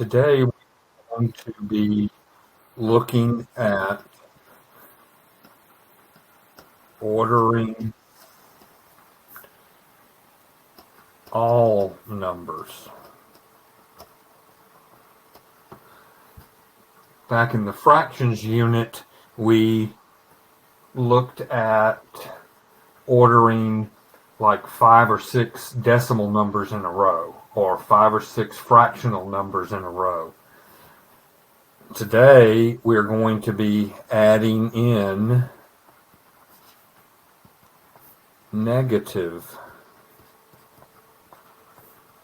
Today we're going to be looking at ordering all numbers. Back in the fractions unit, we looked at ordering like 5 or 6 decimal numbers in a row, or 5 or 6 fractional numbers in a row. Today, we're going to be adding in negative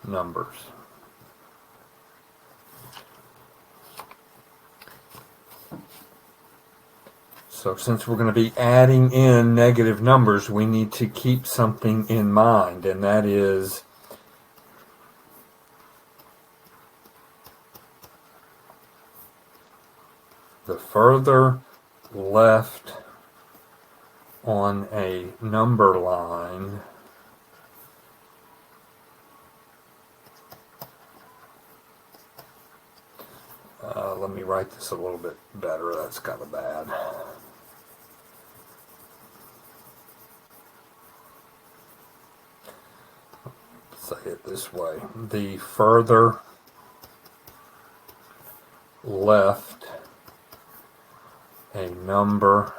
numbers. So since we're going to be adding in negative numbers, we need to keep something in mind, and that is the further left on a number line let me write this a little bit better. That's kind of bad. Say it this way. The further left a number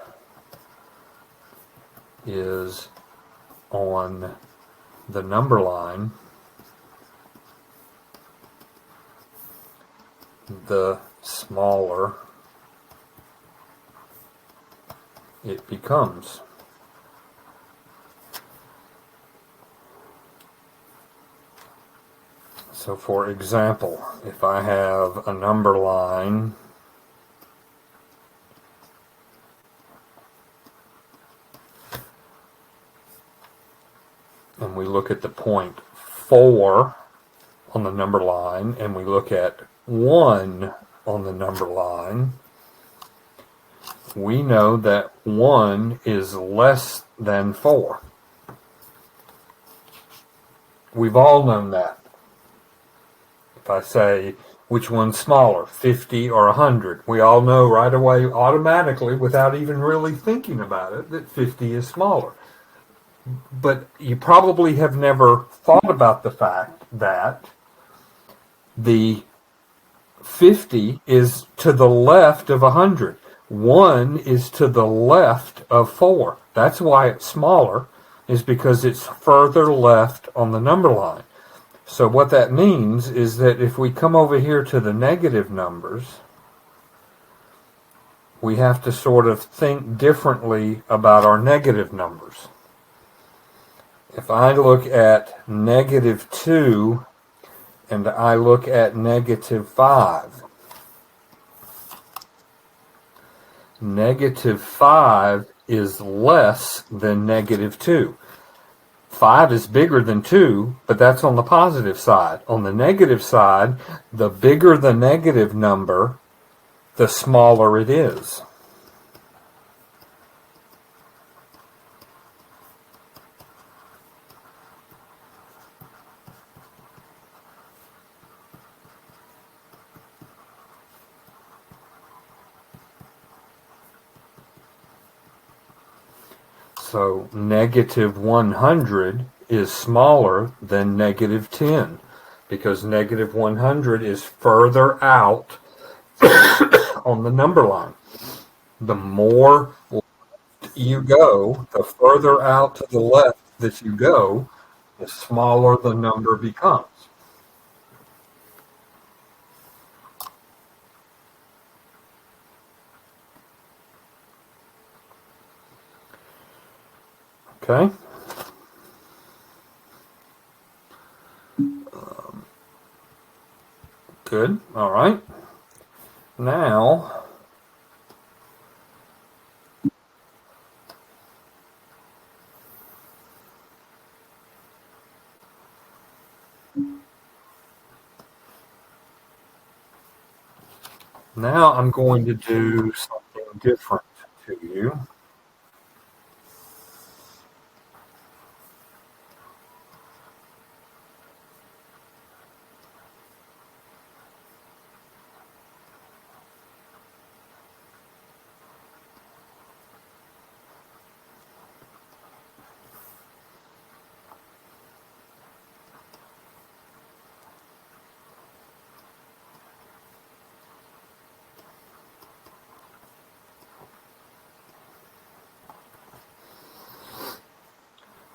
is on the number line, the smaller it becomes. So for example, if I have a number line and we look at the point 4 on the number line and we look at 1 on the number line, we know that 1 is less than 4. We've all known that. If I say, which one's smaller, 50 or 100, we all know right away, automatically, without even really thinking about it, that 50 is smaller. But you probably have never thought about the fact that the 50 is to the left of 100. 1 is to the left of 4. That's why it's smaller, is because it's further left on the number line. So what that means is that if we come over here to the negative numbers, we have to sort of think differently about our negative numbers. If I look at negative 2 and I look at negative 5, negative 5 is less than negative 2. 5 is bigger than 2, but that's on the positive side. On the negative side, the bigger the negative number, the smaller it is. So negative 100 is smaller than negative 10 because negative 100 is further out on the number line. The more left you go, the further out to the left that you go, the smaller the number becomes. Okay? Good. All right. Now, I'm going to do something different to you.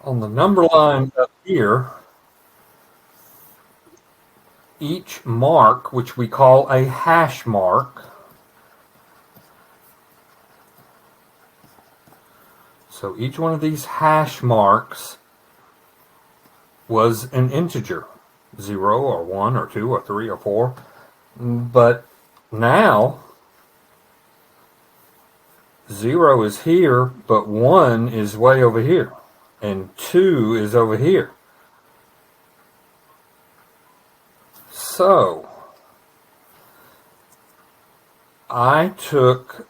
On the number line up here, each mark, which we call a hash mark, so each one of these hash marks was an integer, 0 or 1 or 2 or 3 or 4. But now 0 is here, but 1 is way over here, and 2 is over here. So I took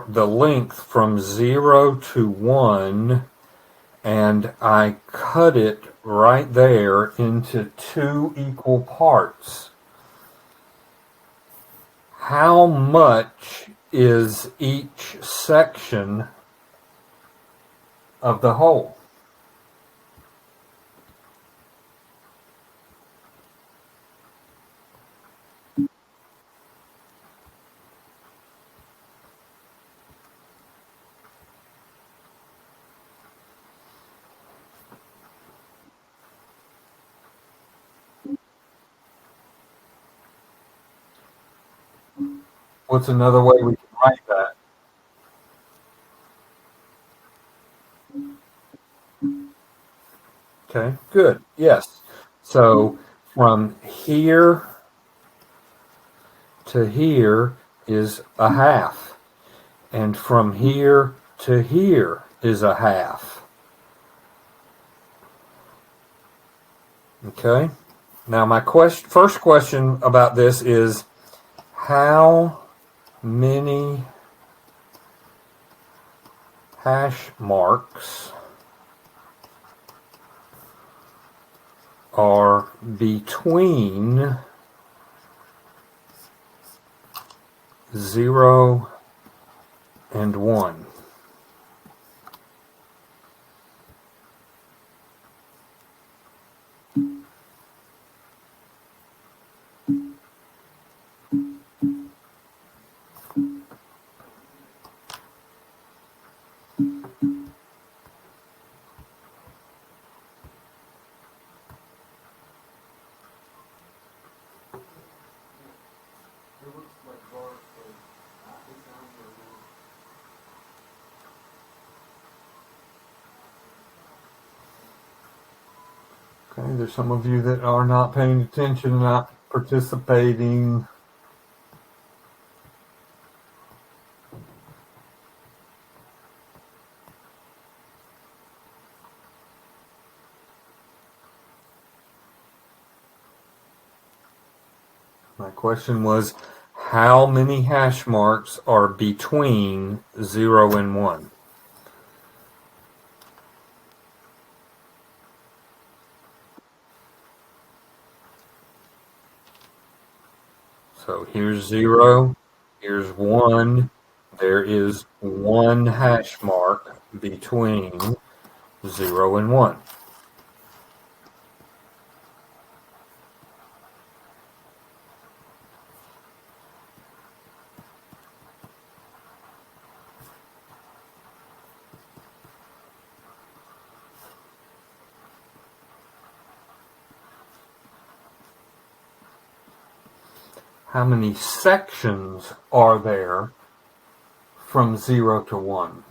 the length from 0 to 1 and I cut it right there into 2 equal parts. How much is each section of the whole? What's another way we can write that? Okay, good. Yes. So from here to here is a half. And from here to here is a half. Okay. Now my first question about this is, how many hash marks are between 0 and 1? Okay, there's some of you that are not paying attention, not participating. My question was, how many hash marks are between 0 and 1? So here's 0, here's 1. There is 1 hash mark between 0 and 1. How many sections are there from 0 to 1?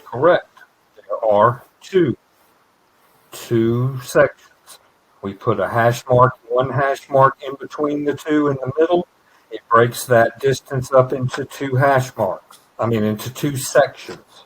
Correct. There are two sections. We put a hash mark, 1 hash mark in between the 2 in the middle. It breaks that distance up into 2 hash marks. Into 2 sections.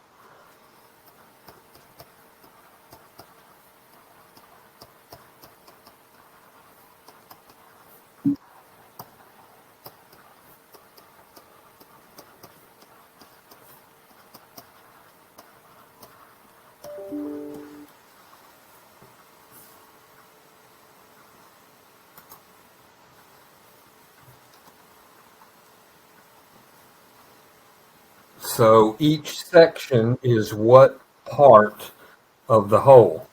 So each section is what part of the whole?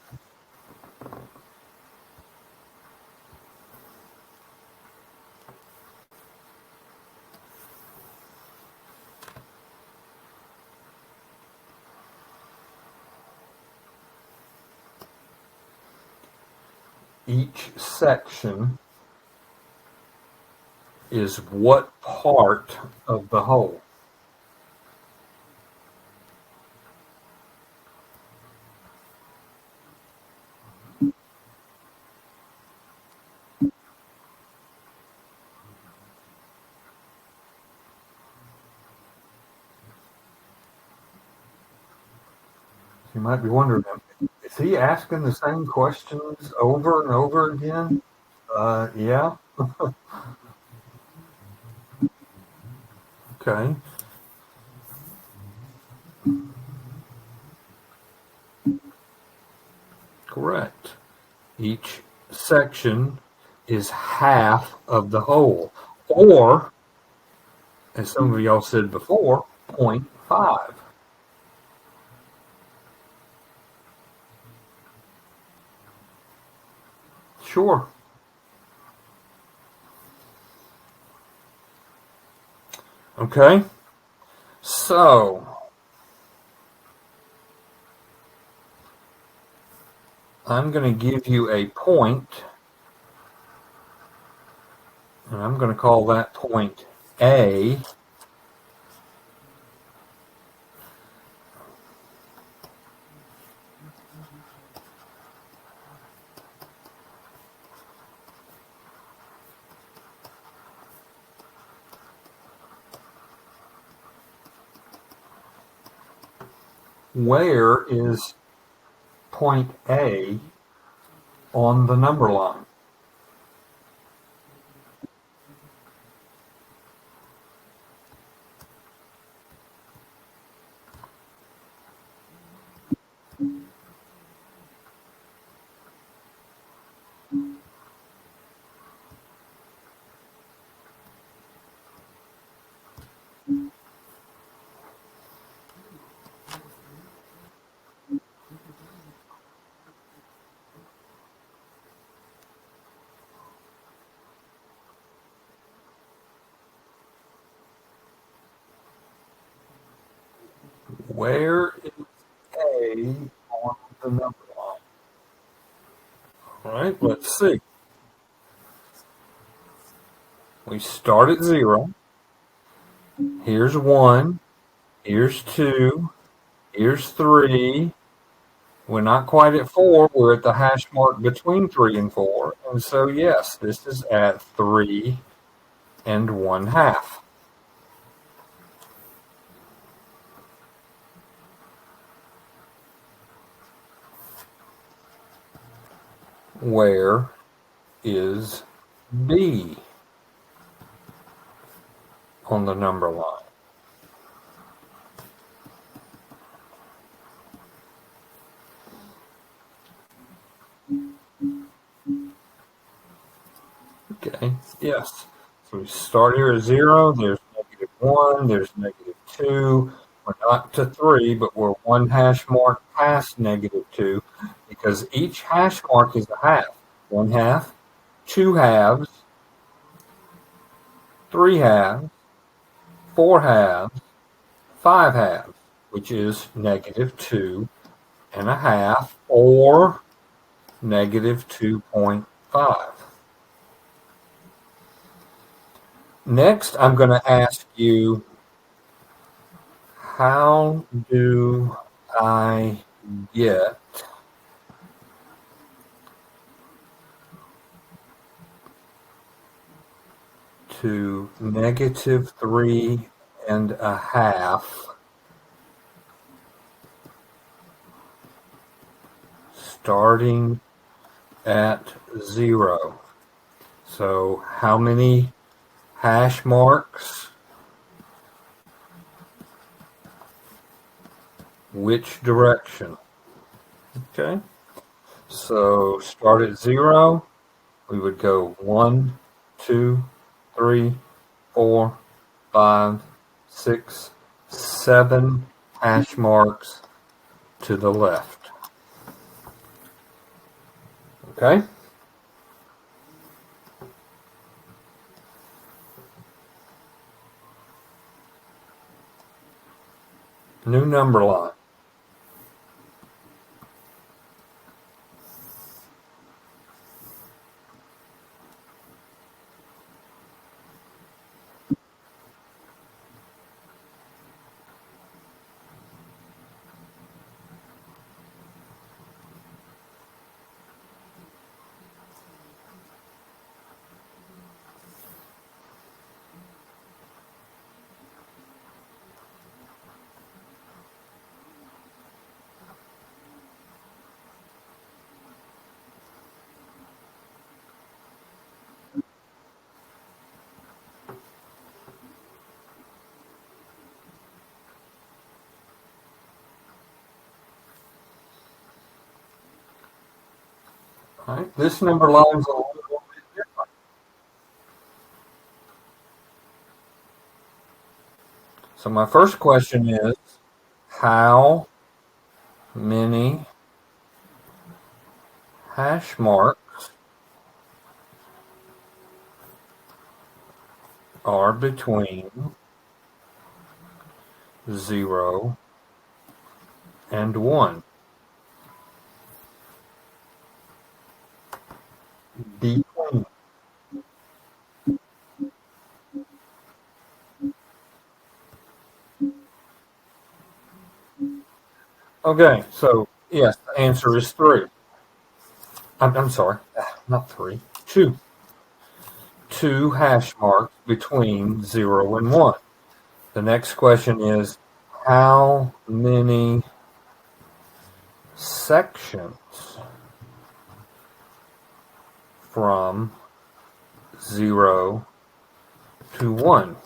Each section is what part of the whole? You might be wondering, is he asking the same questions over and over again? Yeah. Okay. Correct. Each section is half of the whole, or, as some of y'all said before, 0.5. Sure. Okay. So, I'm going to give you a point, and I'm going to call that point A. Where is point A on the number line? Where is A on the number line? All right, let's see. We start at 0. Here's 1. Here's 2. Here's 3. We're not quite at 4. We're at the hash mark between 3 and 4. And so, yes, this is at 3 and 1/2. Where is B on the number line? Okay, yes. So we start here at 0. There's -1. There's -2. We're not to 3, but we're 1 hash mark past -2 because each hash mark is a half. 1/2, 2 halves, 3 halves, 4 halves, 5 halves, which is -2.5 or -2.5. Next, I'm going to ask you, how do I get to -3.5 starting at 0? So how many hash marks? Which direction? Okay. So start at 0. We would go 1, 2, 3, 4, 5, 6, 7 hash marks to the left. Okay? New number line. All right? This number line's a little bit different. So my first question is, how many hash marks are between 0 and 1? Between. Okay, so yes, the answer is 3. I'm sorry, not 3, 2. 2 hash marks between 0 and 1. The next question is, how many sections from 0 to 1?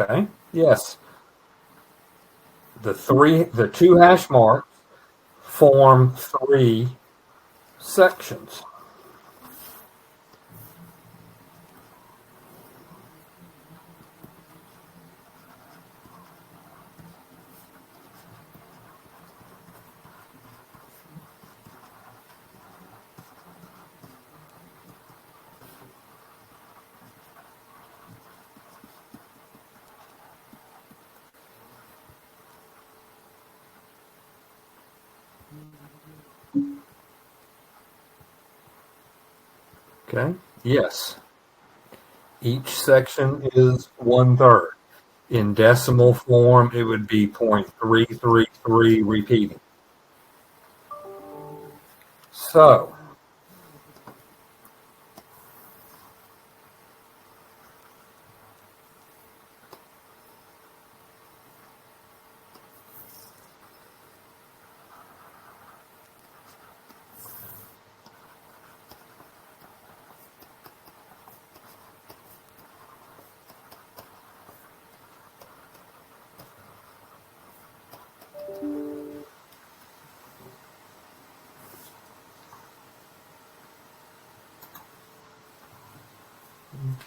Okay, yes. The 2 hash marks form 3 sections. Okay, yes. Each section is 1/3. In decimal form, it would be 0.333 repeating. So,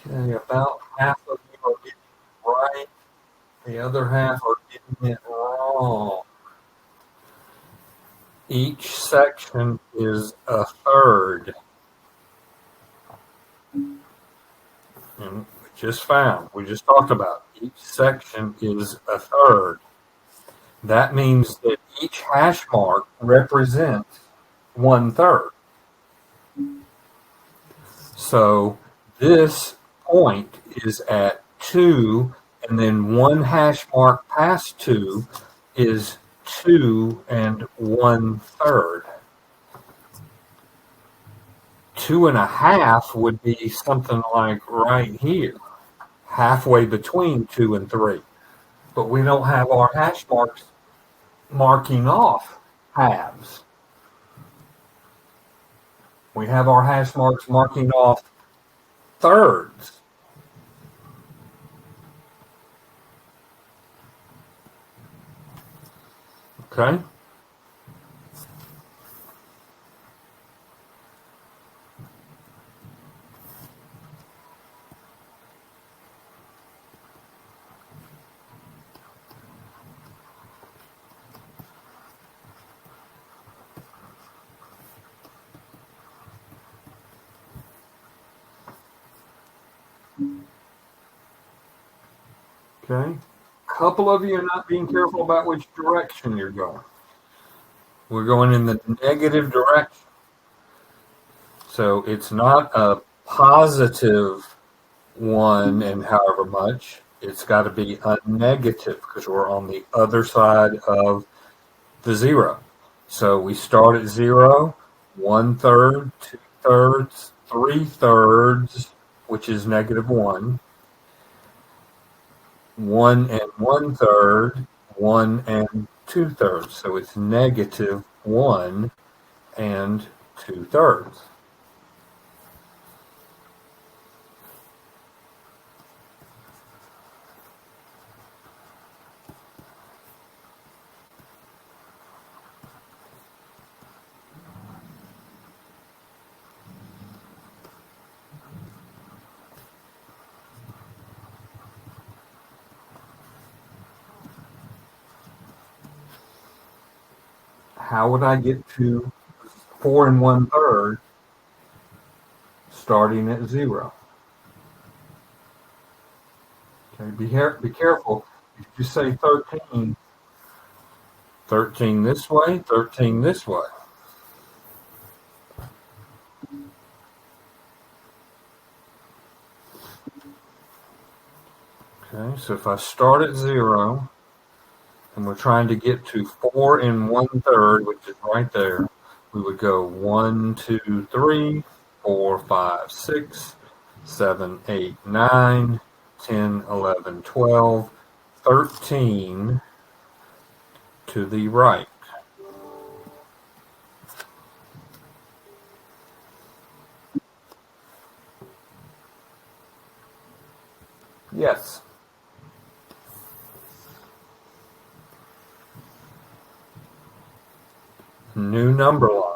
okay, about half of you are getting it right. The other half are getting it wrong. Each section is 1/3. And we just talked about each section is 1/3. That means that each hash mark represents 1/3. So this point is at 2, and then 1 hash mark past 2 is 2 and 1/3. 2.5 would be something like right here, halfway between 2 and 3. But we don't have our hash marks marking off halves. We have our hash marks marking off thirds. Okay? Okay. A couple of you are not being careful about which direction you're going. We're going in the negative direction. So it's not a positive 1 and however much. It's got to be a negative because we're on the other side of the 0. So we start at 0, 1/3, 2/3, 3/3, which is -1, 1 and 1/3, 1 and 2/3. So it's -1 and 2/3. How would I get to 4 and 1/3 starting at 0? Okay, be careful. If you say 13, 13 this way, 13 this way. Okay, so if I start at 0 and we're trying to get to 4 and 1/3, which is right there, we would go 1, 2, 3, 4, 5, 6, 7, 8, 9, 10, 11, 12, 13 to the right. Yes. New number line.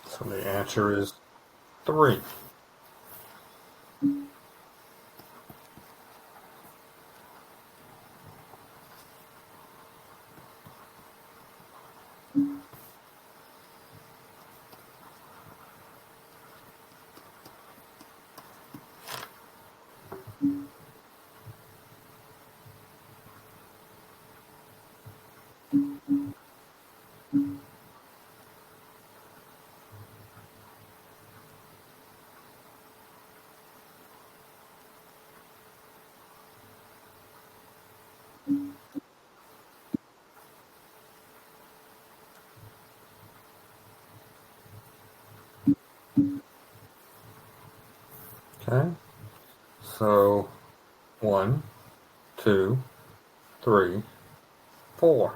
So the answer is 3. Okay. So 1, 2, 3, 4.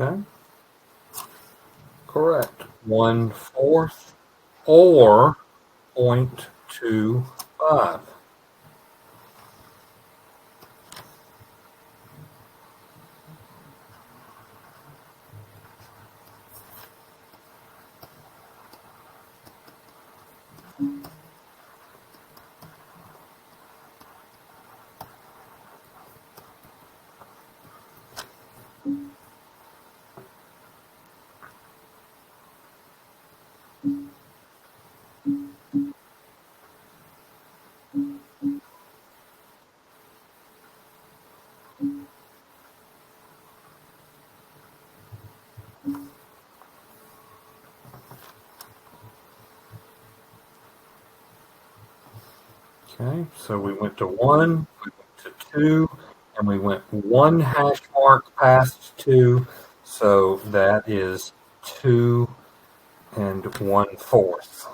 Okay, correct. 1/4 or 0.25. Okay, so we went to 1, we went to 2, and we went 1 hash mark past 2. So that is 2 and 1/4.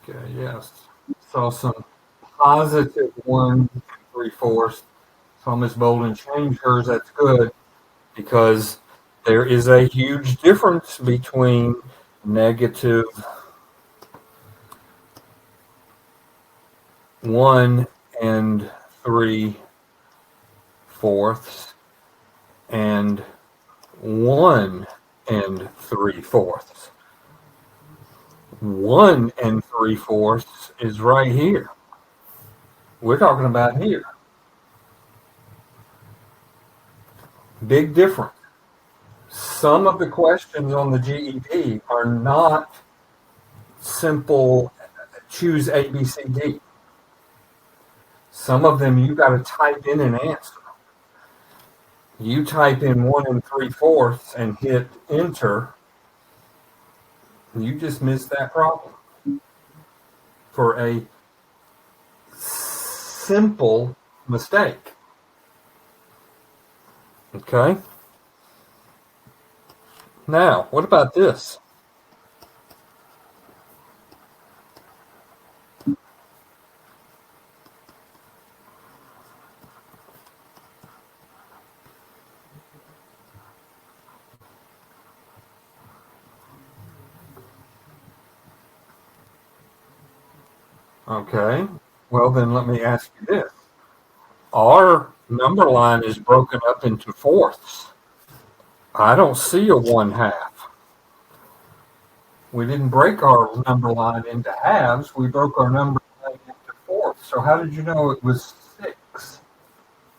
Okay, yes. So some positive 1 3/4. So Miss Bolden changed hers. That's good because there is a huge difference between -1 and 3/4 and 1 and 3/4. 1 and 3/4 is right here. We're talking about here. Big difference. Some of the questions on the GED are not simple choose A, B, C, D. Some of them you got to type in an answer. You type in 1 and 3/4 and hit enter, you just missed that problem for a simple mistake. Okay? Now, what about this? Okay, well, then let me ask you this. Our number line is broken up into fourths. I don't see a 1/2. We didn't break our number line into halves. We broke our number line into fourths. So how did you know it was 6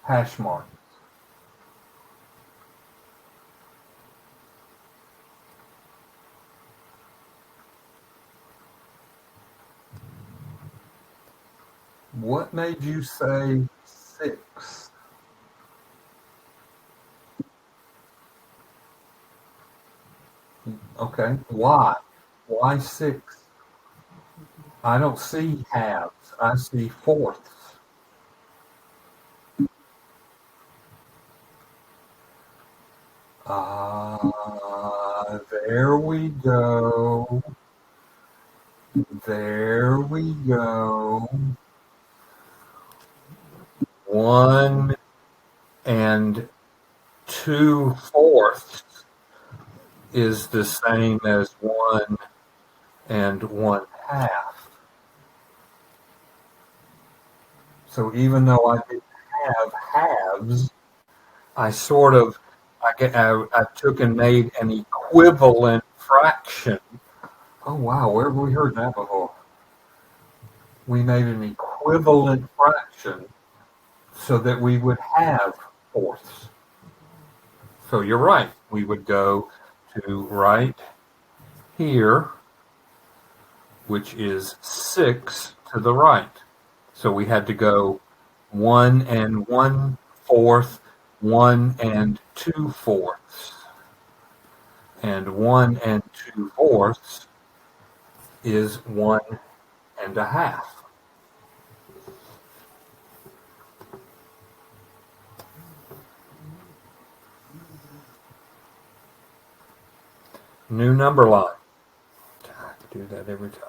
hash marks? What made you say 6? Okay, why? Why 6? I don't see halves. I see fourths. There we go. There we go. 1 and 2/4 is the same as 1 and 1/2. So even though I didn't have halves, I sort of I took and made an equivalent fraction Oh wow, where have we heard that before? We made an equivalent fraction so that we would have fourths. So you're right. We would go to right here, which is 6 to the right. So we had to go 1 and 1/4, 1 and 2/4. And 1 and 2/4 is 1 1/2. New number line. I do that every time.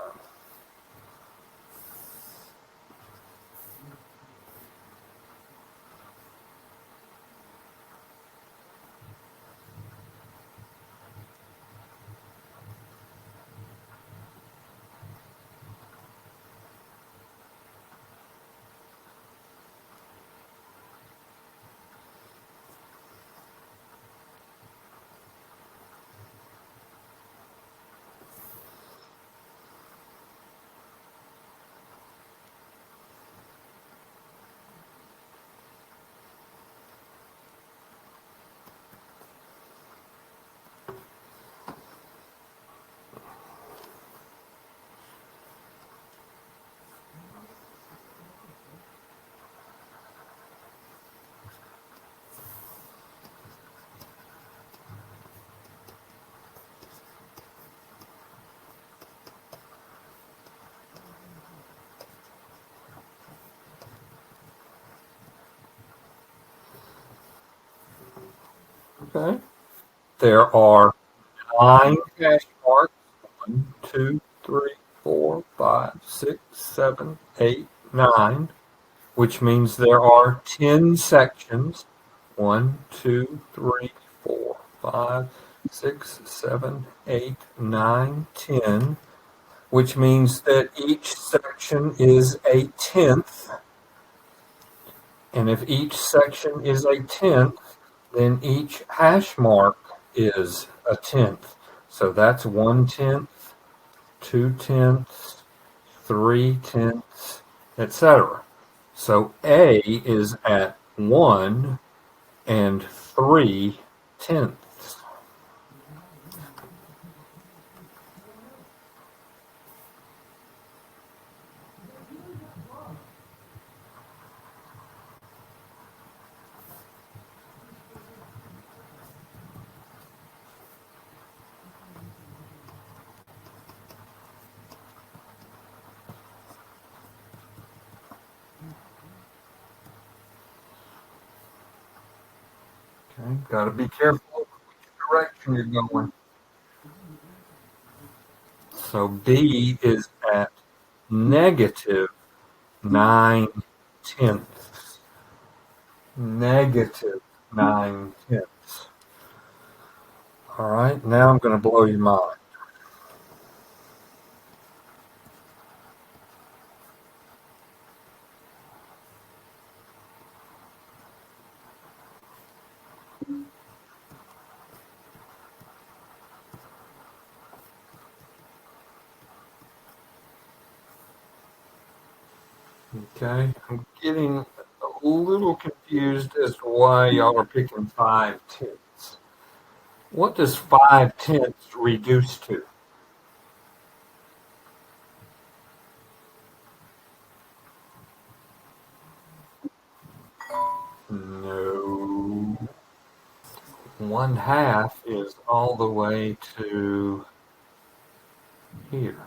Okay. There are 9 hash marks. 1, 2, 3, 4, 5, 6, 7, 8, 9, which means there are 10 sections. 1, 2, 3, 4, 5, 6, 7, 8, 9, 10, which means that each section is a tenth. And if each section is a tenth, then each hash mark is a tenth. So that's 1/10, 2/10, 3/10, etc. So A is at 1 3/10. Okay, got to be careful which direction you're going. So B is at -9/10. -9/10. All right, now I'm going to blow your mind. Okay, I'm getting a little confused as to why y'all are picking 5/10. What does 5/10 reduce to? No. 1/2 is all the way to here.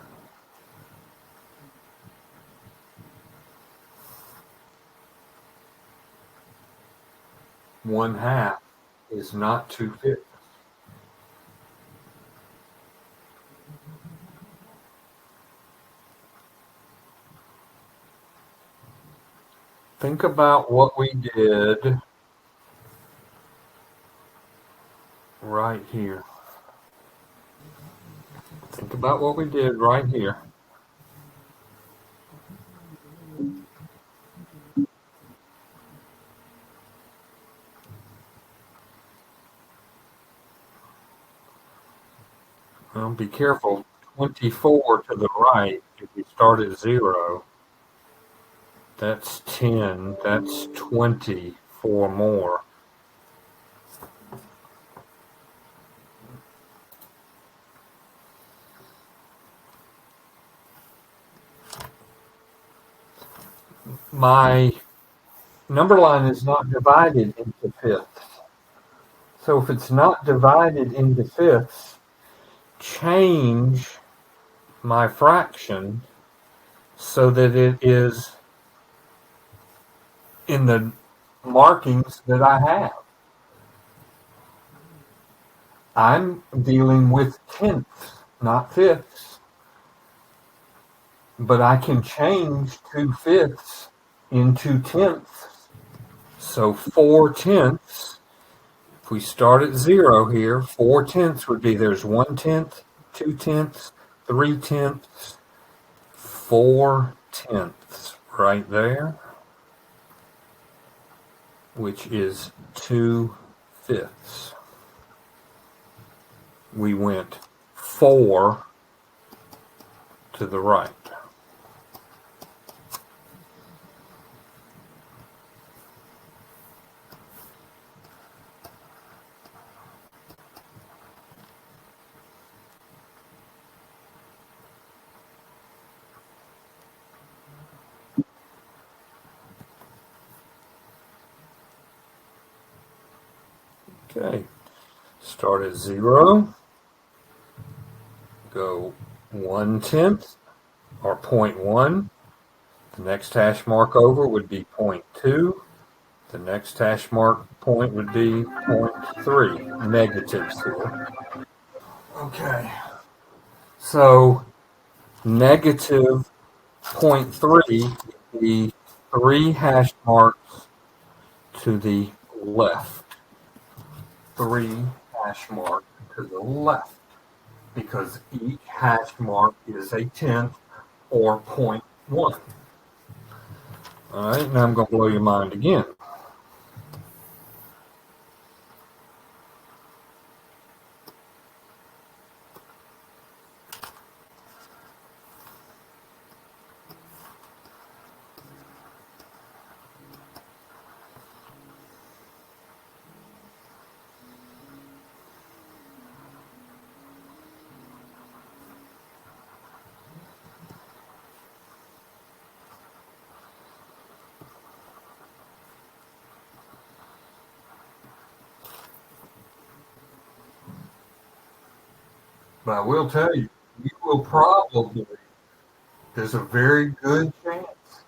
1/2 is not 2/5. Think about what we did right here. Think about what we did right here. Well, be careful. 24 to the right, if we start at 0, that's 10, that's 20, 4 more. My number line is not divided into fifths. So if it's not divided into fifths, change my fraction so that it is in the markings that I have. I'm dealing with tenths, not fifths. But I can change 2/5 into tenths. So 4/10, if we start at 0 here, 4/10 would be there's 1/10, 2/10, 3/10, 4/10 right there, which is 2/5. We went 4 to the right. Okay, start at 0, go 1/10 or 0.1. The next hash mark over would be 0.2. The next hash mark point would be 0.3. Negatives here. Okay. So negative 0.3 would be 3 hash marks to the left. 3 hash marks to the left. Because each hash mark is a tenth or 0.1. All right, now I'm going to blow your mind again. But I will tell you, you will probably, there's a very good chance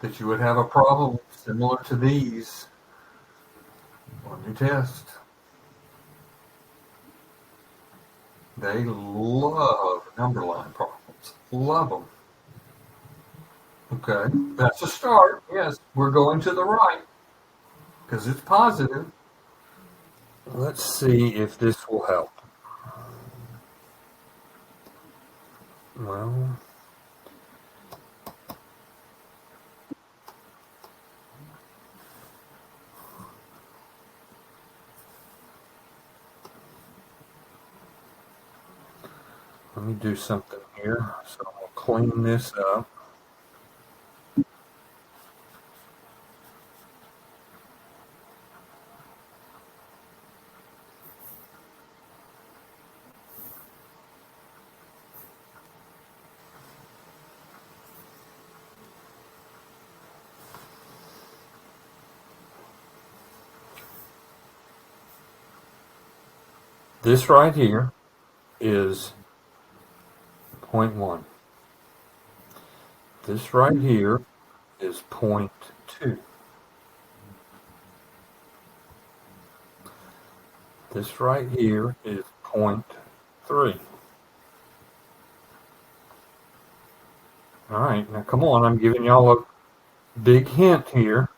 that you would have a problem similar to these on your test. They love number line problems. Love them. Okay, that's a start. Yes, we're going to the right because it's positive. Let's see if this will help. Well, let me do something here. So I'll clean this up. This right here is 0.1. This right here is 0.2. This right here is 0.3. All right, now come on, I'm giving y'all a big hint here.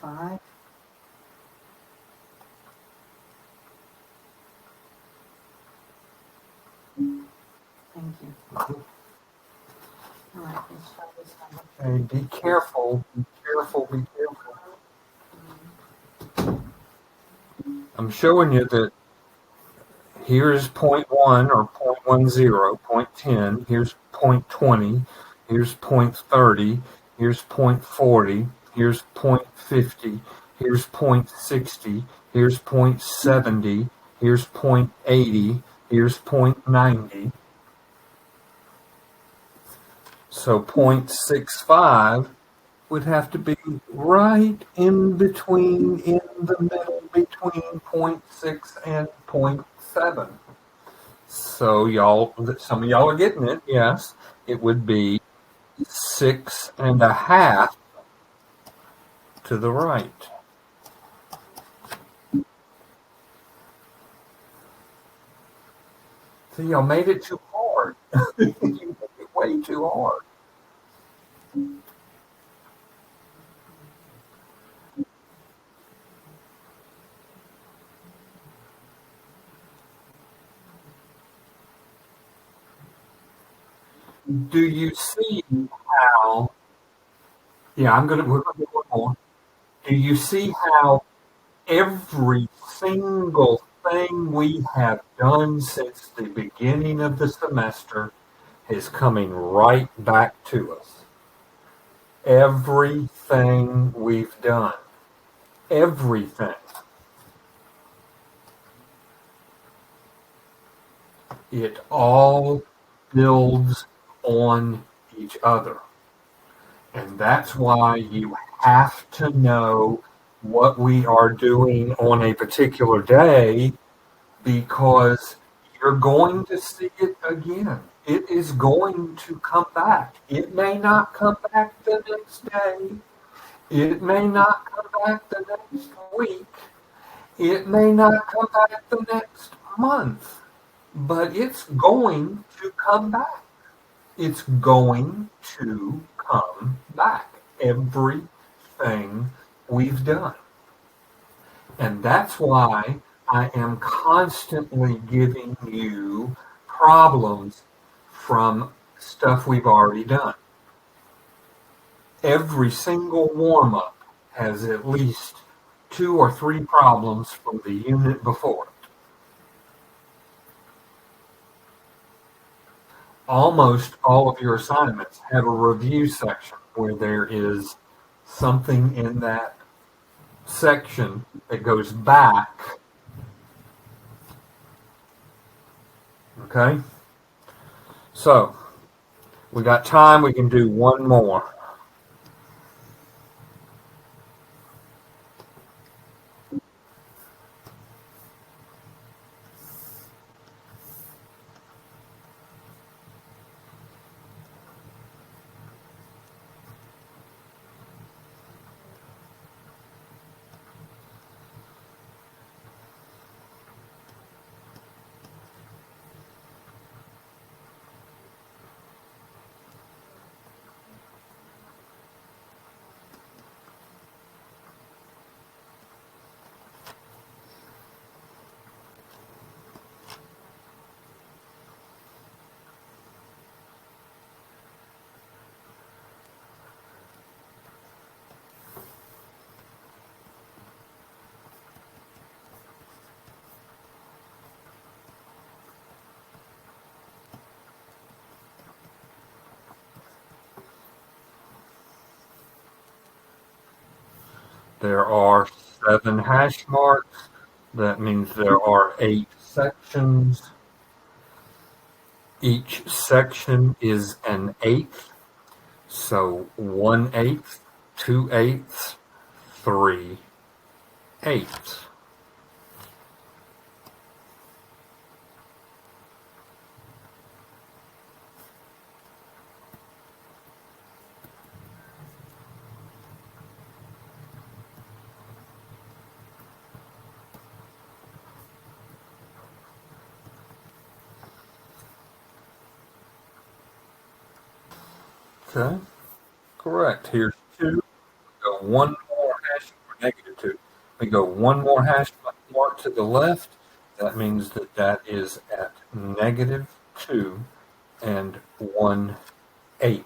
5. Thank you. All right, let's try this number. Okay, be careful, be careful, be careful. I'm showing you that here's point 1 or point 10, point 10, here's point 20, here's point 30, here's point 40, here's point 50, here's point 60, here's point 70, here's point 80, here's point 90. So 0.65 would have to be right in between, in the middle between point 0.6 and point 0.7. So y'all, some of y'all are getting it, yes. It would be 6.5 to the right. So y'all made it too hard. You made it way too hard. Do you see how? Yeah, we're gonna do one more. Do you see how every single thing we have done since the beginning of the semester is coming right back to us? Everything we've done. Everything. It all builds on each other. And that's why you have to know what we are doing on a particular day, because you're going to see it again. It is going to come back. It may not come back the next day. It may not come back the next week. It may not come back the next month. But it's going to come back. It's going to come back. Everything we've done. And that's why I am constantly giving you problems from stuff we've already done. Every single warm up has at least 2 or 3 problems from the unit before. Almost all of your assignments have a review section where there is something in that section that goes back. Okay? So, we got time, we can do one more. There are 7 hash marks. That means there are 8 sections. Each section is an eighth. So 1/8, 2/8, 3/8. Okay, correct. Here's 2. So one more hash negative 2. We go one more hash mark to the left. That means that that is at negative 2 and 1/8.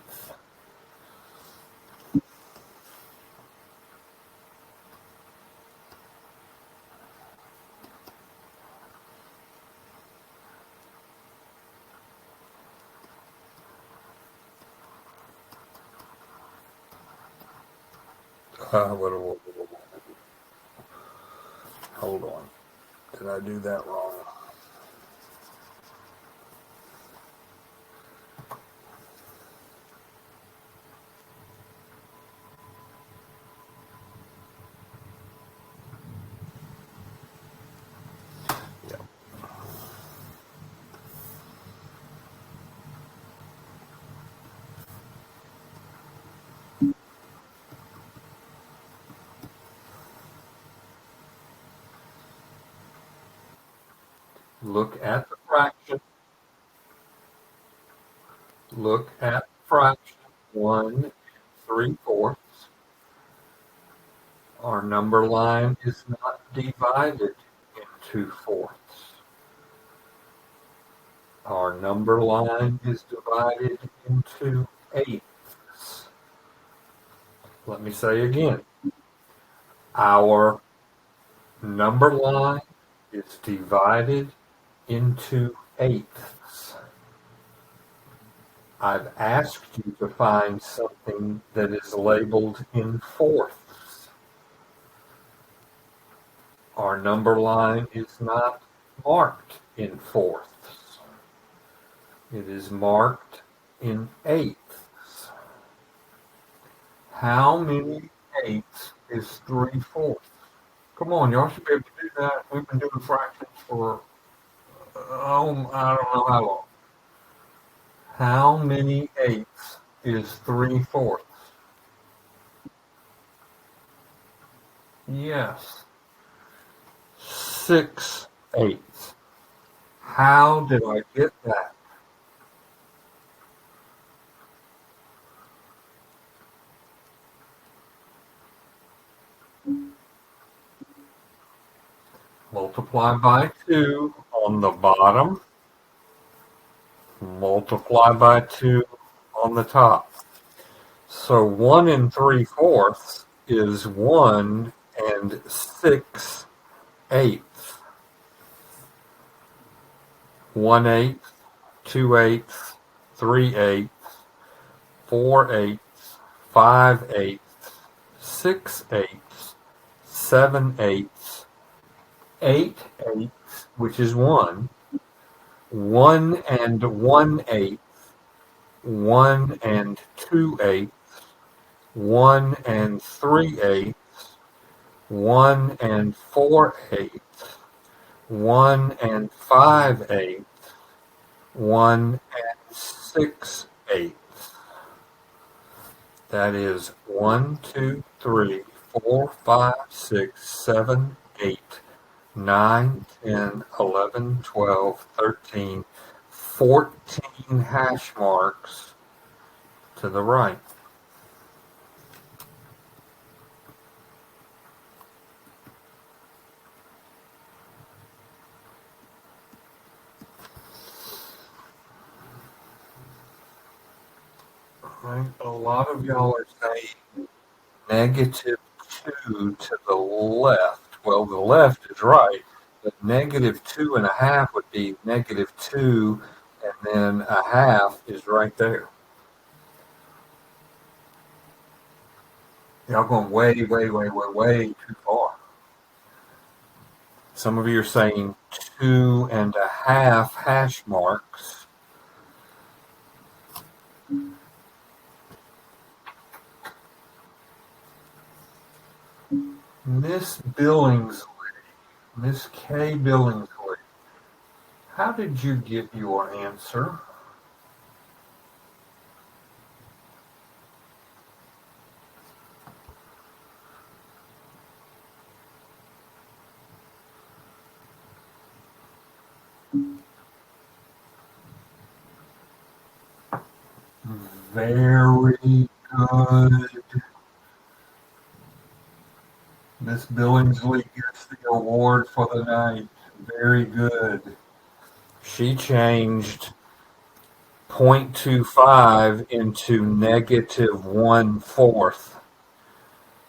Hold on. Did I do that wrong? Yeah. Look at the fraction. Look at the fraction. 1 3/4. Our number line is not divided into fourths. Our number line is divided into eighths. Let me say again. Our number line is divided into eighths. I've asked you to find something that is labeled in fourths. Our number line is not marked in fourths. It is marked in eighths. How many eighths is 3/4? Come on, y'all should be able to do that. We've been doing fractions for, I don't know how long. How many eighths is 3/4? Yes. 6/8. How did I get that? Multiply by 2 on the bottom. Multiply by 2 on the top. So 1 3/4 is 1 6/8. 1/8, 2/8, 3/8, 4/8, 5/8, 6/8, 7/8, 8/8, which is 1, 1 1/8, 1 2/8, 1 3/8, 1 4/8, 1 5/8, 1 6/8. That is 1 2 3 4 5 6 7 8 9 10 11 12 13 14 hash marks to the right. Right? A lot of y'all are saying negative 2 to the left. Well, the left is right, but negative 2.5 would be negative 2, and then a half is right there. Y'all going way too far. Some of you are saying 2.5 hash marks. Miss Billingsley, Miss K. Billingsley, how did you get your answer? Very good. Miss Billingsley gets the award for the night. Very good. She changed 0.25 into -1/4.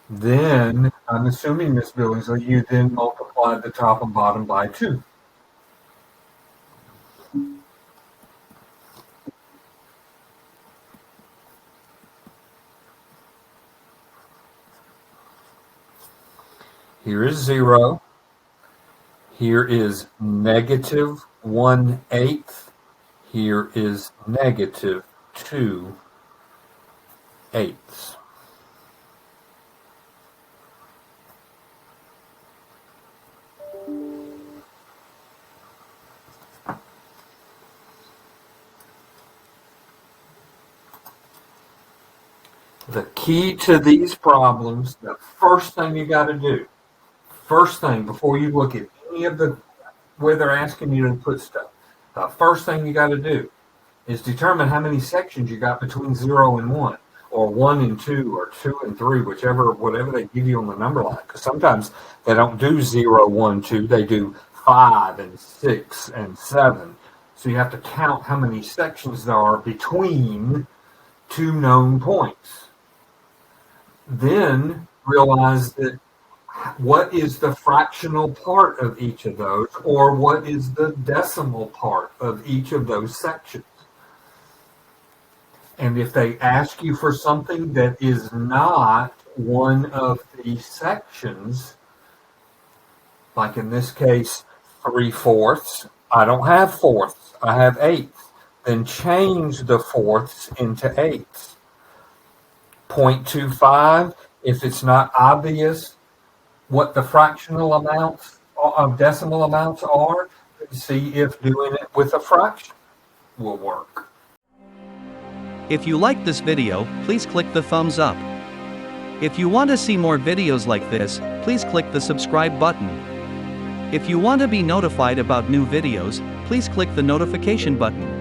Then, I'm assuming, Miss Billingsley, you then multiplied the top and bottom by 2. Here is 0. Here is -1/8. Here is -2/8. The key to these problems, the first thing you got to do, first thing before you look at any of the, where they're asking you to put stuff, the first thing you got to do is determine how many sections you got between 0 and 1, or 1 and 2, or 2 and 3, whatever they give you on the number line. Because sometimes they don't do 0, 1, 2, they do 5 and 6 and 7. So you have to count how many sections there are between two known points. Then realize that what is the fractional part of each of those, or what is the decimal part of each of those sections. And if they ask you for something that is not one of the sections, like in this case, 3/4, I don't have fourths, I have eighths. Then change the fourths into eighths. 0.25, if it's not obvious what the fractional amounts of decimal amounts are, see if doing it with a fraction will work. If you liked this video, please click the thumbs up. If you want to see more videos like this, please click the subscribe button. If you want to be notified about new videos, please click the notification button.